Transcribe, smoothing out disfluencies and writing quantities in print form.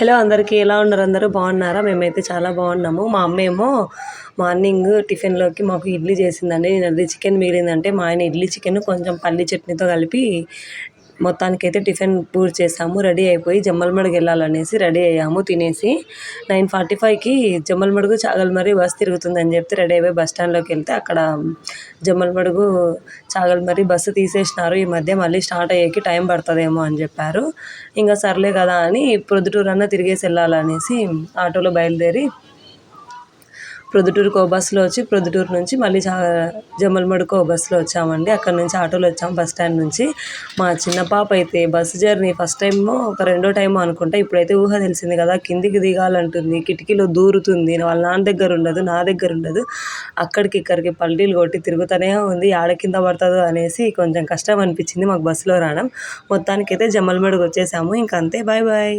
Hello అందరికీ, ఎలా ఉన్నారు? అందరూ బాగున్నారా? మేమైతే చాలా బాగున్నాము. మా అమ్మ ఏమో మార్నింగ్ టిఫిన్లోకి మాకు ఇడ్లీ చేసిందండి. నేను అది చికెన్ మిగిలిందంటే మా ఆయన ఇడ్లీ చికెన్ కొంచెం పల్లి చట్నీతో కలిపి మొత్తానికైతే టిఫిన్ పూర్తి చేసాము. రెడీ అయిపోయి జమ్మలమడుగు వెళ్ళాలనేసి రెడీ అయ్యాము. తినేసి 9:45కి జమ్మలమడుగు చాగల్మరి బస్ తిరుగుతుందని చెప్తే రెడీ అయిపోయి బస్ స్టాండ్లోకి వెళ్తే అక్కడ జమ్మలమడుగు చాగల్మరి బస్సు తీసేసినారు ఈ మధ్య, మళ్ళీ స్టార్ట్ అయ్యేకి టైం పడుతుందేమో అని చెప్పారు. ఇంకా సర్లే కదా అని ప్రొద్దుటూరు అన్న తిరిగేసి వెళ్ళాలనేసి ఆటోలో బయలుదేరి ప్రొద్దుటూరుకు బస్సులో వచ్చి ప్రొద్దుటూరు నుంచి మళ్ళీ జమ్మలమడుగు బస్సులో వచ్చామండి. అక్కడ నుంచి ఆటోలో వచ్చాము బస్ స్టాండ్ నుంచి. మా చిన్న పాప అయితే బస్సు జర్నీ ఫస్ట్ టైమో ఒక రెండో టైమో అనుకుంటా, ఇప్పుడైతే ఊహ తెలిసింది కదా, కిందికి దిగాలంటుంది, కిటికీలో దూరుతుంది, వాళ్ళ నాన్న దగ్గర ఉండదు, నా దగ్గర ఉండదు, అక్కడికి ఇక్కడికి పల్టీలు కొట్టి తిరుగుతూనే ఉంది. ఆడ కింద పడుతుందో అనేసి కొంచెం కష్టం అనిపించింది మాకు బస్సులో రావడం. మొత్తానికైతే జమ్మలమడుగు వచ్చేసాము. ఇంకంతే, బాయ్ బాయ్.